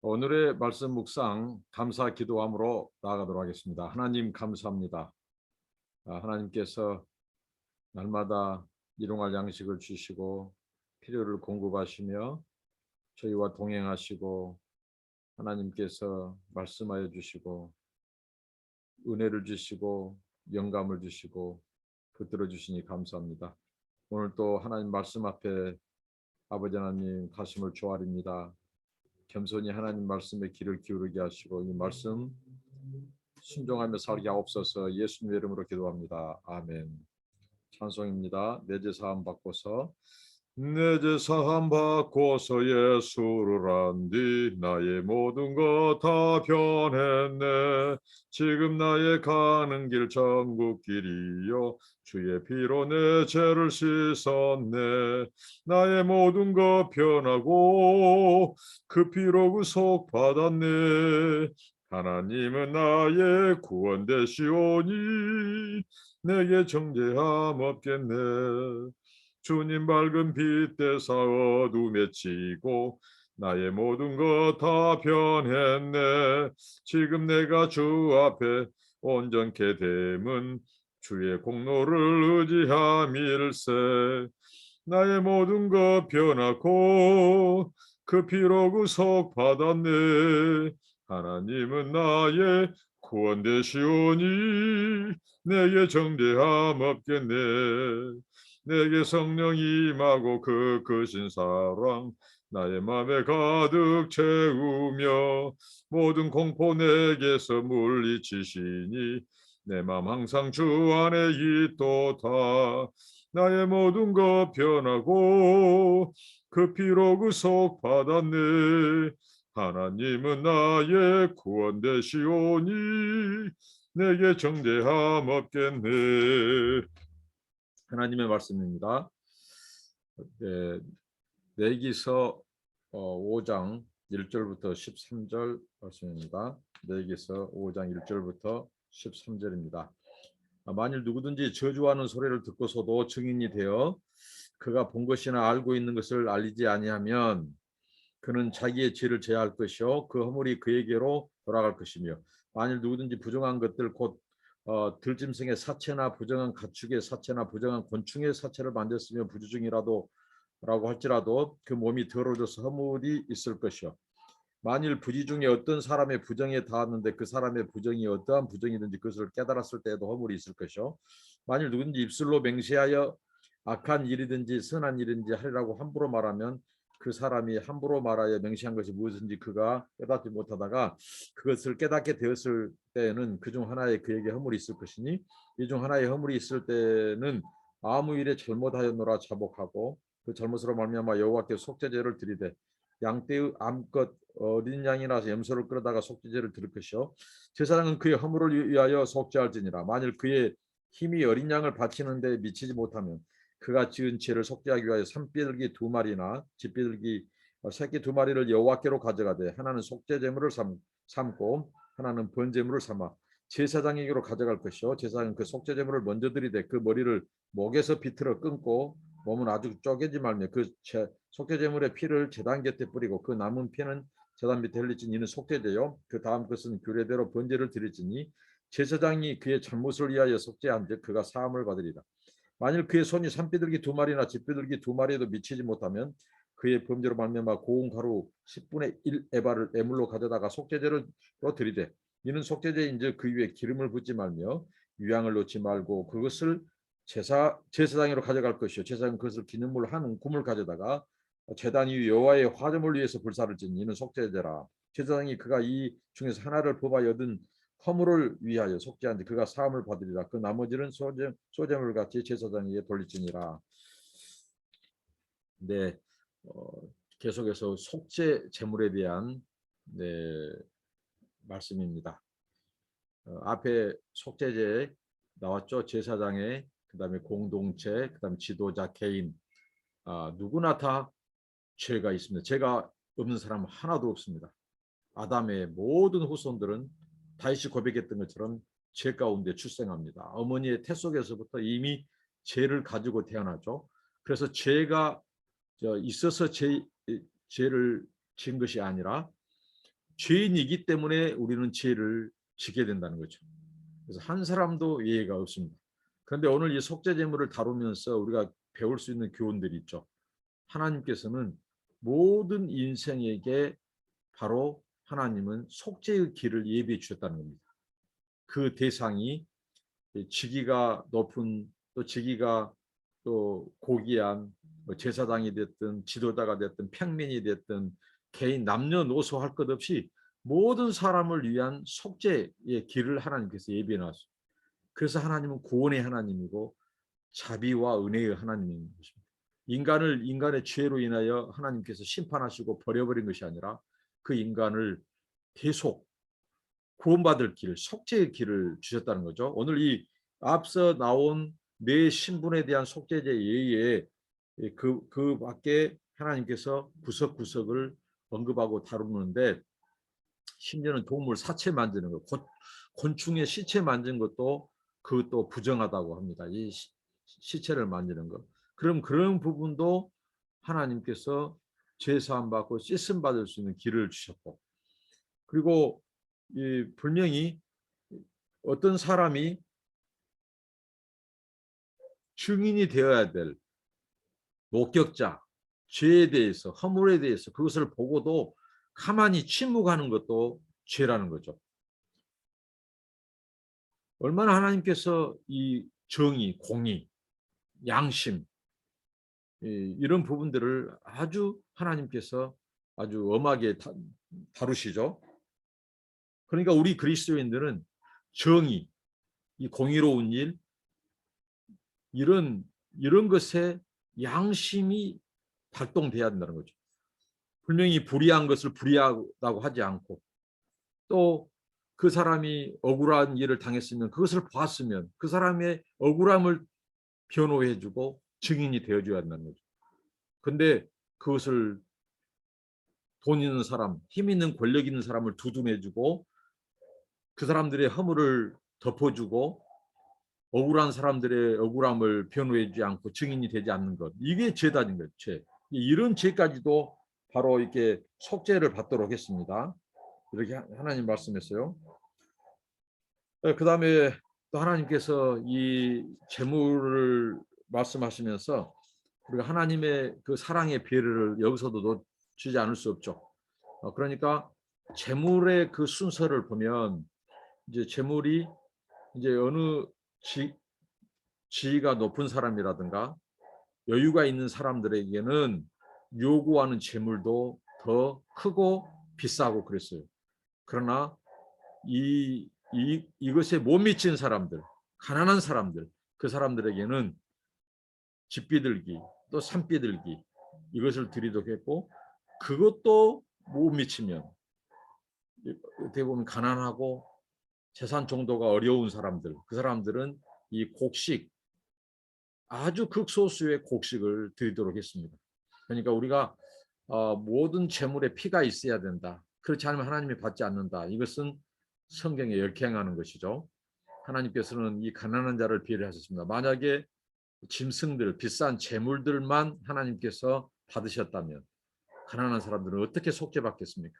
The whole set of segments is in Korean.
오늘의 말씀 묵상 감사 기도함으로 나아가도록 하겠습니다. 하나님 감사합니다. 하나님께서 날마다 일용할 양식을 주시고 필요를 공급하시며 저희와 동행하시고 하나님께서 말씀하여 주시고 은혜를 주시고 영감을 주시고 붙들어 주시니 감사합니다. 오늘 또 하나님 말씀 앞에 아버지 하나님 가슴을 조아립니다. 겸손히 하나님 말씀에 귀를 기울이게 하시고 이 말씀 순종하며 살게 하옵소서. 예수님의 이름으로 기도합니다. 아멘. 찬송입니다. 내 죄 사함 받고서 내 죄 사함 받고서 예수를 안디 나의 모든 것 다 변했네. 지금 나의 가는 길 천국 길이요 주의 피로 내 죄를 씻었네. 나의 모든 것 변하고 그 피로 구속 받았네. 하나님은 나의 구원 되시오니 내게 정죄함 없겠네. 주님 밝은 빛 대사 어둠에 치고 나의 모든 것 다 변했네. 지금 내가 주 앞에 온전케 됨은 주의 공로를 의지함일세. 나의 모든 것 변하고 그 피로 구속 받았네. 하나님은 나의 구원 되시오니 내게 정죄함 없겠네. 내게 성령 임하고 그 크신 사랑 나의 맘에 가득 채우며 모든 공포 내게서 물리치시니 내 맘 항상 주 안에 있도다. 나의 모든 것 변하고 그 피로 구속 받았네. 하나님은 나의 구원 되시오니 내게 정죄함 없겠네. 하나님의 말씀입니다. 레위기서 5장 1절부터 13절 말씀입니다. 레위기서 5장 1절부터 13절입니다. 만일 누구든지 저주하는 소리를 듣고서도 증인이 되어 그가 본 것이나 알고 있는 것을 알리지 아니하면 그는 자기의 죄를 제할 것이요 그 허물이 그에게로 돌아갈 것이며 만일 누구든지 부정한 것들 곧 들짐승의 사체나 부정한 가축의 사체나 부정한 곤충의 사체를 만졌으며 부주중이라도 라고 할지라도 그 몸이 더러워져서 허물이 있을 것이요 만일 부지 중에 어떤 사람의 부정에 닿았는데 그 사람의 부정이 어떠한 부정이든지 그것을 깨달았을 때에도 허물이 있을 것이요 만일 누구든지 입술로 맹세하여 악한 일이든지 선한 일이든지 하리라고 함부로 말하면 그 사람이 함부로 말하여 맹세한 것이 무엇인지 그가 깨닫지 못하다가 그것을 깨닫게 되었을 때에는 그중 하나에 그에게 허물이 있을 것이니 이 중 하나에 허물이 있을 때는 아무 일에 잘못하였노라 자복하고 그 잘못으로 말미암아 여호와께 속죄제를 드리되 양떼의 암컷 어린 양이라서 염소를 끌어다가 속죄제를 드릴 것이요 제사장은 그의 허물을 위하여 속죄할지니라. 만일 그의 힘이 어린 양을 바치는데 미치지 못하면 그가 지은 죄를 속죄하기 위하여 산비둘기 2마리나 집비둘기 새끼 2마리를 여호와께로 가져가되 하나는 속죄제물을 삼고 하나는 번제물을 삼아 제사장에게로 가져갈 것이요 제사장은 그 속죄제물을 먼저 드리되 그 머리를 목에서 비틀어 끊고 몸은 아주 쪼개지 말며 그 속죄제물의 피를 제단 곁에 뿌리고 그 남은 피는 제단 밑에 흘리지니 이는 속죄제요 그 다음 것은 규례대로 번제를 드릴지니 제사장이 그의 잘못을 위하여 속죄한즉 그가 사함을 받으리라. 만일 그의 손이 산비둘기 2마리나 집비둘기 2마리에도 미치지 못하면 그의 범죄로 말미암아 고운 가루 10분의 1 에바를 애물로 가져다가 속죄제로 드리되 이는 속죄제인즉 그 위에 기름을 붓지 말며 유향을 넣지 말고 그것을 제사장으로 가져갈 것이요 제사장은 그것을 기념물 한 움큼을 가져다가 제단 위 여호와의 화점을 위해서 불사를 지니 이는 속죄제라. 제사장이 그가 이 중에서 하나를 뽑아 얻은 허물을 위하여 속죄한지 그가 사함을 받으리라. 그 나머지는 소제물 같이 제사장에게 돌릴지니라. 네, 계속해서 속죄 제물에 대한 말씀입니다. 앞에 속죄제 나왔죠. 제사장의 그다음에 공동체, 그다음 지도자 개인 누구나 다 죄가 있습니다. 죄가 없는 사람은 하나도 없습니다. 아담의 모든 후손들은 다윗이 고백했던 것처럼 죄 가운데 출생합니다. 어머니의 태 속에서부터 이미 죄를 가지고 태어나죠. 그래서 죄가 있어서 죄를 지은 것이 아니라 죄인이기 때문에 우리는 죄를 지게 된다는 거죠. 그래서 한 사람도 예외가 없습니다. 그런데 오늘 이 속죄제물을 다루면서 우리가 배울 수 있는 교훈들이 있죠. 하나님께서는 모든 인생에게 바로 하나님은 속죄의 길을 예비해 주셨다는 겁니다. 그 대상이 직위가 높은 또 직위가 또 고귀한 제사장이 됐든 지도자가 됐든 평민이 됐든 개인 남녀노소 할 것 없이 모든 사람을 위한 속죄의 길을 하나님께서 예비해 놨습니다. 그래서 하나님은 구원의 하나님이고 자비와 은혜의 하나님인 것입니다. 인간의 죄로 인하여 하나님께서 심판하시고 버려버린 것이 아니라 그 인간을 계속 구원받을 길, 속죄의 길을 주셨다는 거죠. 오늘 이 앞서 나온 네 신분에 대한 속죄제 예외에 그 밖에 하나님께서 구석구석을 언급하고 다루는데, 심지어는 동물 사체 만지는 것, 곤충의 시체 만지는 것도 그것도 부정하다고 합니다. 이 시체를 만지는 것. 그럼 그런 부분도 하나님께서 죄사함 받고 씻음 받을 수 있는 길을 주셨고, 그리고 이 분명히 어떤 사람이 증인이 되어야 될 목격자, 죄에 대해서, 허물에 대해서 그것을 보고도 가만히 침묵하는 것도 죄라는 거죠. 얼마나 하나님께서 이 정의, 공의, 양심 이런 부분들을 아주 하나님께서 아주 엄하게 다루시죠. 그러니까 우리 그리스도인들은 정의, 이 공의로운 일, 이런 것에 양심이 발동돼야 된다는 거죠. 분명히 불의한 것을 불의하다고 하지 않고, 또 그 사람이 억울한 일을 당했으면 그것을 봤으면 그 사람의 억울함을 변호해주고 증인이 되어줘야 한다는 거죠. 근데 그것을 돈 있는 사람, 힘 있는 권력 있는 사람을 두둔해주고 그 사람들의 허물을 덮어주고 억울한 사람들의 억울함을 변호해주지 않고 증인이 되지 않는 것, 이게 죄다는 거죠. 죄. 이런 죄까지도 바로 이렇게 속죄를 받도록 했습니다. 이렇게 하나님 말씀했어요. 그 다음에 또 하나님께서 이 재물을 말씀하시면서 우리가 하나님의 그 사랑의 배려를 여기서도 놓치지 않을 수 없죠. 그러니까 재물의 그 순서를 보면 이제 재물이 이제 어느 지위가 높은 사람이라든가 여유가 있는 사람들에게는 요구하는 재물도 더 크고 비싸고 그랬어요. 그러나 이것에 못 미친 사람들, 가난한 사람들, 그 사람들에게는 집비들기 또 산비들기 이것을 드리도록 했고, 그것도 못 미치면 어떻게 보면 가난하고 재산 정도가 어려운 사람들, 그 사람들은 이 곡식, 아주 극소수의 곡식을 드리도록 했습니다. 그러니까 우리가 모든 재물에 피가 있어야 된다, 그렇지 않으면 하나님이 받지 않는다, 이것은 성경에 역행하는 것이죠. 하나님께서는 이 가난한 자를 배려하셨습니다. 만약에 짐승들, 비싼 재물들만 하나님께서 받으셨다면 가난한 사람들은 어떻게 속죄받겠습니까?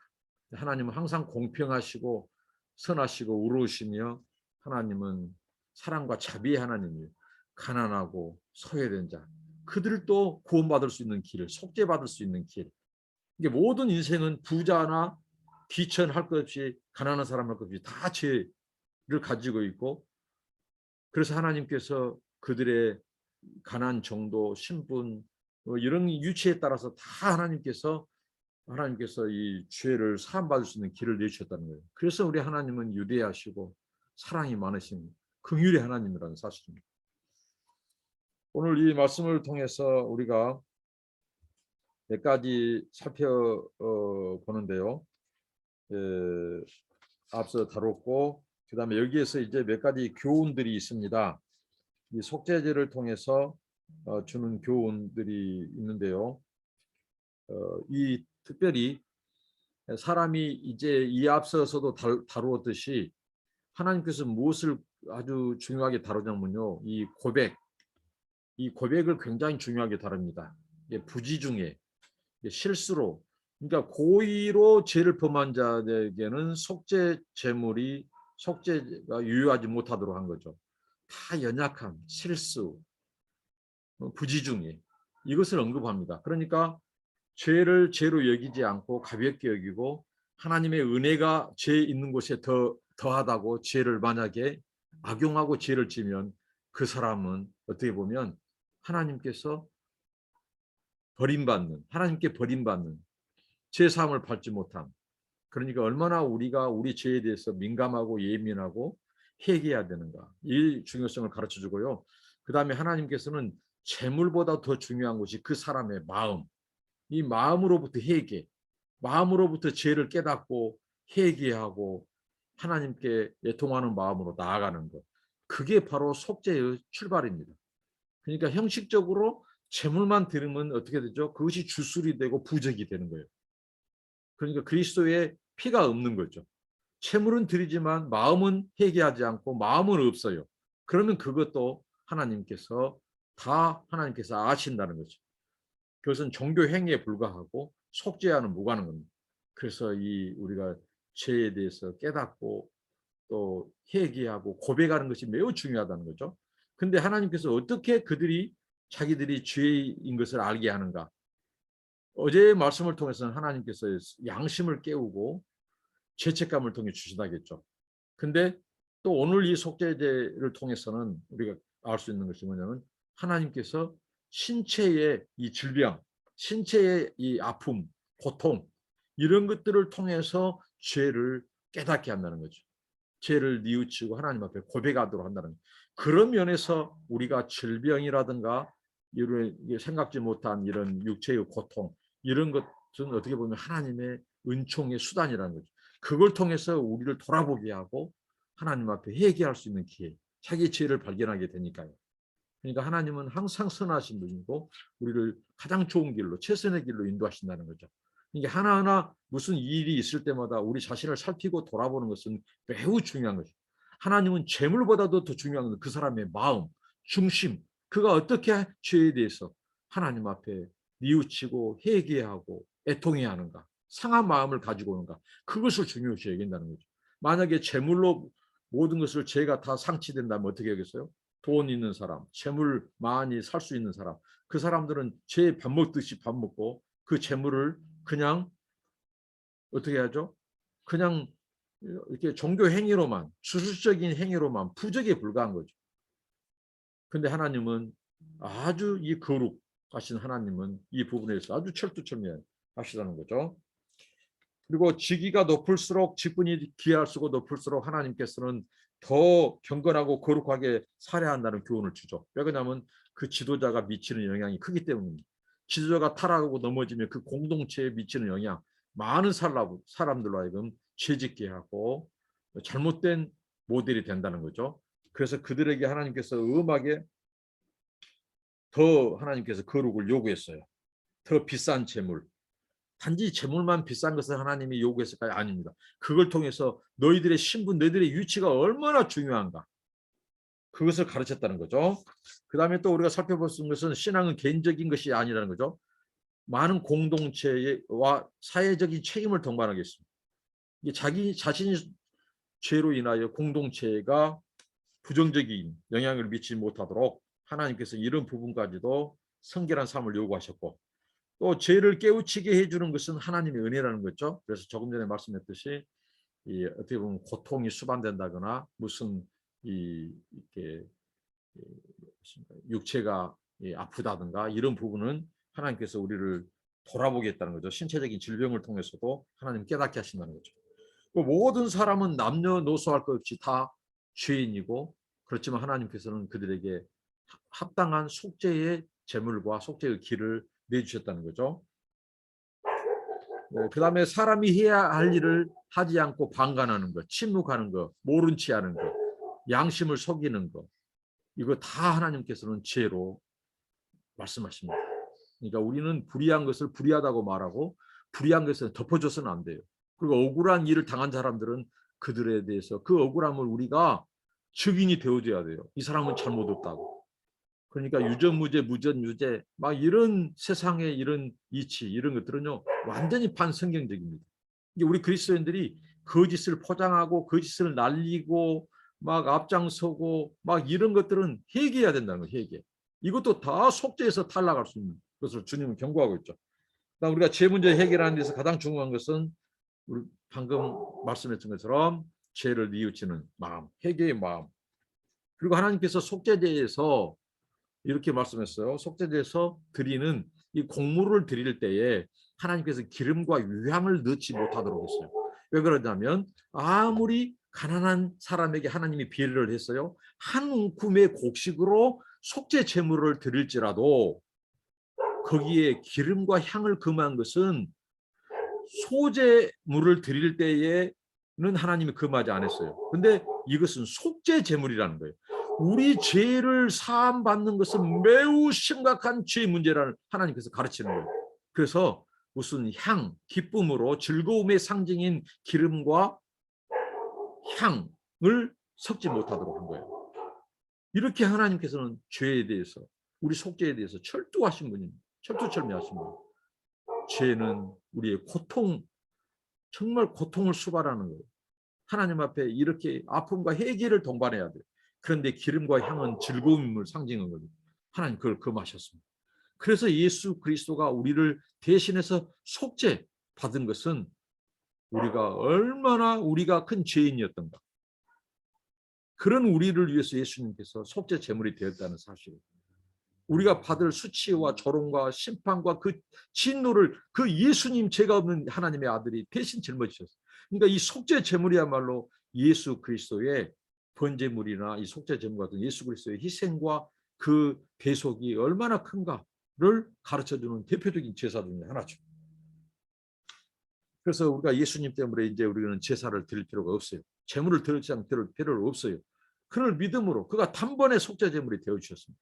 하나님은 항상 공평하시고 선하시고 의로우시며 하나님은 사랑과 자비의 하나님이에요. 가난하고 소외된 자, 그들도 구원받을 수 있는 길, 속죄받을 수 있는 길. 이게 모든 인생은 부자나 귀천할 것 없이 가난한 사람 할 것 없이 다 죄를 가지고 있고, 그래서 하나님께서 그들의 가난 정도, 신분 이런 유치에 따라서 다 하나님께서 이 죄를 사함받을 수 있는 길을 내주셨다는 거예요. 그래서 우리 하나님은 유대하시고 사랑이 많으신 긍휼의 하나님이라는 사실입니다. 오늘 이 말씀을 통해서 우리가 몇 가지 살펴보는데요. 앞서 다뤘고, 그 다음에 여기에서 이제 몇 가지 교훈들이 있습니다. 이 속죄제를 통해서 주는 교훈들이 있는데요. 이 특별히 사람이 이제 이 앞서서도 다루었듯이 하나님께서 무엇을 아주 중요하게 다루냐면요, 이 고백을 굉장히 중요하게 다룹니다. 부지중에 실수로 그러니까 고의로 죄를 범한 자에게는 속죄 제물이 속죄가 유효하지 못하도록 한 거죠. 다 연약함, 실수, 부지중에 이것을 언급합니다. 그러니까 죄를 죄로 여기지 않고 가볍게 여기고 하나님의 은혜가 죄 있는 곳에 더하다고 죄를 만약에 악용하고 죄를 지면 그 사람은 어떻게 보면 하나님께서 버림받는, 하나님께 버림받는 죄 사함을 받지 못함. 그러니까 얼마나 우리가 우리 죄에 대해서 민감하고 예민하고 회개해야 되는가, 이 중요성을 가르쳐 주고요. 그 다음에 하나님께서는 재물보다 더 중요한 것이 그 사람의 마음, 이 마음으로부터 회개, 마음으로부터 죄를 깨닫고 회개하고 하나님께 애통하는 마음으로 나아가는 것, 그게 바로 속죄의 출발입니다. 그러니까 형식적으로 재물만 들으면 어떻게 되죠? 그것이 주술이 되고 부적이 되는 거예요. 그러니까 그리스도의 피가 없는 거죠. 재물은 드리지만 마음은 회개하지 않고 마음은 없어요. 그러면 그것도 하나님께서 아신다는 거죠. 그것은 종교 행위에 불과하고 속죄와는 무관한 겁니다. 그래서 이 우리가 죄에 대해서 깨닫고 또 회개하고 고백하는 것이 매우 중요하다는 거죠. 근데 하나님께서 어떻게 자기들이 죄인 것을 알게 하는가? 어제의 말씀을 통해서는 하나님께서 양심을 깨우고 죄책감을 통해 주신다겠죠. 근데 또 오늘 이 속죄제를 통해서는 우리가 알 수 있는 것이 뭐냐면 하나님께서 신체의 이 질병, 신체의 이 아픔, 고통 이런 것들을 통해서 죄를 깨닫게 한다는 거죠. 죄를 뉘우치고 하나님 앞에 고백하도록 한다는 거죠. 그런 면에서 우리가 질병이라든가 이런 생각지 못한 이런 육체의 고통 이런 것은 어떻게 보면 하나님의 은총의 수단이라는 거죠. 그걸 통해서 우리를 돌아보게 하고 하나님 앞에 회개할 수 있는 기회, 자기 죄를 발견하게 되니까요. 그러니까 하나님은 항상 선하신 분이고 우리를 가장 좋은 길로, 최선의 길로 인도하신다는 거죠. 이게 하나하나 무슨 일이 있을 때마다 우리 자신을 살피고 돌아보는 것은 매우 중요한 거죠. 하나님은 재물보다도 더 중요한 건 그 사람의 마음, 중심, 그가 어떻게 죄에 대해서 하나님 앞에 뉘우치고 회개하고 애통해야 하는가, 상한 마음을 가지고 오는가, 그것을 중요시 여긴다는 거죠. 만약에 재물로 모든 것을 죄가 다 상치된다면 어떻게 하겠어요? 돈 있는 사람, 재물 많이 살 수 있는 사람, 그 사람들은 죄 밥 먹듯이 밥 먹고 그 재물을 그냥 어떻게 하죠? 그냥 이렇게 종교 행위로만, 수술적인 행위로만 부적에 불과한 거죠. 근데 하나님은 아주 이 거룩하신 하나님은 이 부분에서 아주 철두철미하시다는 거죠. 그리고 직위가 높을수록 직분이 귀할수록 높을수록 하나님께서는 더 경건하고 거룩하게 살아야 한다는 교훈을 주죠. 왜냐하면 그 지도자가 미치는 영향이 크기 때문입니다. 지도자가 타락하고 넘어지면 그 공동체에 미치는 영향, 많은 사람들로 하여금 죄짓게 하고 잘못된 모델이 된다는 거죠. 그래서 그들에게 하나님께서 음하게 더 하나님께서 거룩을 요구했어요. 더 비싼 재물, 단지 재물만 비싼 것을 하나님이 요구했을까요? 아닙니다. 그걸 통해서 너희들의 신분, 너희들의 위치가 얼마나 중요한가, 그것을 가르쳤다는 거죠. 그 다음에 또 우리가 살펴볼 수 있는 것은 신앙은 개인적인 것이 아니라는 거죠. 많은 공동체와 사회적인 책임을 동반하게 했습니다. 자기 자신이 죄로 인하여 공동체가 부정적인 영향을 미치지 못하도록 하나님께서 이런 부분까지도 성결한 삶을 요구하셨고, 또 죄를 깨우치게 해주는 것은 하나님의 은혜라는 거죠. 그래서 조금 전에 말씀했듯이 어떻게 보면 고통이 수반된다거나 무슨 이렇게 육체가 아프다든가 이런 부분은 하나님께서 우리를 돌아보겠다는 거죠. 신체적인 질병을 통해서도 하나님 깨닫게 하신다는 거죠. 모든 사람은 남녀노소할 것 없이 다 죄인이고, 그렇지만 하나님께서는 그들에게 합당한 속죄의 제물과 속죄의 길을 내주셨다는 거죠. 그 다음에 사람이 해야 할 일을 하지 않고 방관하는 것, 침묵하는 것, 모른 체 하는 것, 양심을 속이는 것, 이거 다 하나님께서는 죄로 말씀하십니다. 그러니까 우리는 불의한 것을 불의하다고 말하고 불의한 것을 덮어줘서는 안 돼요. 그리고 억울한 일을 당한 사람들은 그들에 대해서 그 억울함을 우리가 증인이 되어줘야 돼요. 이 사람은 잘못 없다고. 그러니까 유전무죄, 무전유죄 막 이런 세상의 이런 이치 이런 것들은요 완전히 반성경적입니다. 이게 우리 그리스도인들이 거짓을 포장하고 거짓을 날리고 막 앞장서고 막 이런 것들은 회개해야 된다는 거예요. 회개. 이것도 다 속죄에서 탈락할 수 있는 것을 주님은 경고하고 있죠. 우리가 죄 문제 해결하는 데서 가장 중요한 것은 우리 방금 말씀했던 것처럼 죄를 뉘우치는 마음, 회개의 마음. 그리고 하나님께서 속죄제에서 이렇게 말씀했어요. 속죄제에서 드리는 이 곡물을 드릴 때에 하나님께서 기름과 유향을 넣지 못하도록 했어요. 왜 그러냐면 아무리 가난한 사람에게 하나님이 배려를 했어요. 한 움큼의 곡식으로 속죄 제물을 드릴지라도 거기에 기름과 향을 금한 것은 소제물을 드릴 때에는 하나님이 금하지 않았어요. 근데 이것은 속죄 제물이라는 거예요. 우리 죄를 사함 받는 것은 매우 심각한 죄 문제라는 하나님께서 가르치는 거예요. 그래서 무슨 향, 기쁨으로 즐거움의 상징인 기름과 향을 섞지 못하도록 한 거예요. 이렇게 하나님께서는 죄에 대해서 우리 속죄에 대해서 철두하신 분입니다. 철두철미하신 분. 죄는 우리의 고통, 정말 고통을 수발하는 거예요. 하나님 앞에 이렇게 아픔과 회개를 동반해야 돼요. 그런데 기름과 향은 즐거움을 상징하는 거죠. 하나님 그걸 금하셨습니다. 그래서 예수 그리스도가 우리를 대신해서 속죄 받은 것은 우리가 얼마나 우리가 큰 죄인이었던가. 그런 우리를 위해서 예수님께서 속죄 제물이 되었다는 사실을. 우리가 받을 수치와 조롱과 심판과 그 진노를 그 예수님 죄가 없는 하나님의 아들이 대신 짊어지셨어요. 그러니까 이 속죄 제물이야말로 예수 그리스도의 번제물이나 이 속죄 제물 같은 예수 그리스도의 희생과 그 대속이 얼마나 큰가를 가르쳐주는 대표적인 제사 중에 하나죠. 그래서 우리가 예수님 때문에 이제 우리는 제사를 드릴 필요가 없어요. 제물을 드리지 않을 필요가 없어요. 그를 믿음으로 그가 단번에 속죄 제물이 되어 주셨습니다.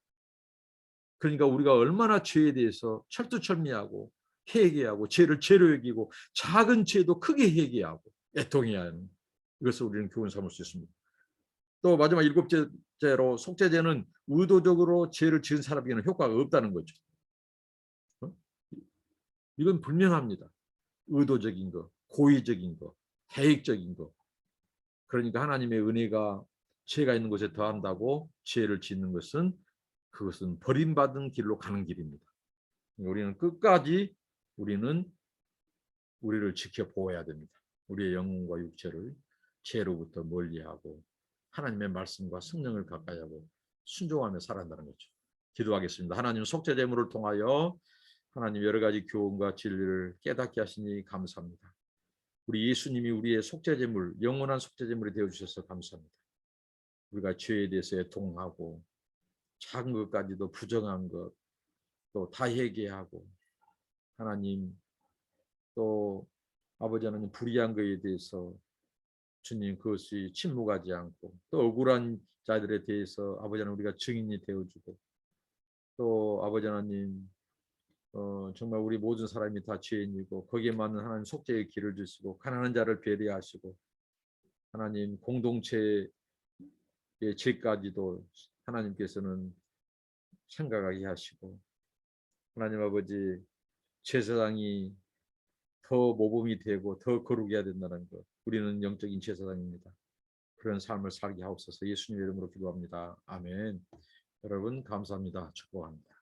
그러니까 우리가 얼마나 죄에 대해서 철두철미하고 회개하고 죄를 죄로 여기고 작은 죄도 크게 회개하고 애통해야 하는 이것을 우리는 교훈 삼을 수 있습니다. 또 마지막 일곱째로 속죄제는 의도적으로 죄를 지은 사람에게는 효과가 없다는 거죠. 이건 분명합니다. 의도적인 거, 고의적인 거, 계획적인 거. 그러니까 하나님의 은혜가 죄가 있는 곳에 더한다고 죄를 짓는 것은 그것은 버림받은 길로 가는 길입니다. 우리는 끝까지 우리를 지켜보아야 됩니다. 우리의 영혼과 육체를 죄로부터 멀리하고 하나님의 말씀과 성령을 가까이하고 순종하며 살아간다는 거죠. 기도하겠습니다. 하나님 속죄 제물을 통하여 하나님 여러 가지 교훈과 진리를 깨닫게 하시니 감사합니다. 우리 예수님이 우리의 속죄 제물, 영원한 속죄 제물이 되어 주셔서 감사합니다. 우리가 죄에 대해서 애통하고 작은 것까지도 부정한 것 또 다 회개하고 하나님 또 아버지 하나님 불의한 것에 대해서 주님 그것이 침묵하지 않고 또 억울한 자들에 대해서 아버지 하나님 우리가 증인이 되어주고 또 아버지 하나님 정말 우리 모든 사람이 다 죄인이고 거기에 맞는 하나님 속죄의 길을 주시고 가난한 자를 배려하시고 하나님 공동체의 죄까지도 하나님께서는 생각하게 하시고 하나님 아버지 제사장이 더 모범이 되고 더 거룩해야 된다는 것. 우리는 영적인 제사장입니다. 그런 삶을 살게 하옵소서. 예수님의 이름으로 기도합니다. 아멘. 여러분 감사합니다. 축복합니다.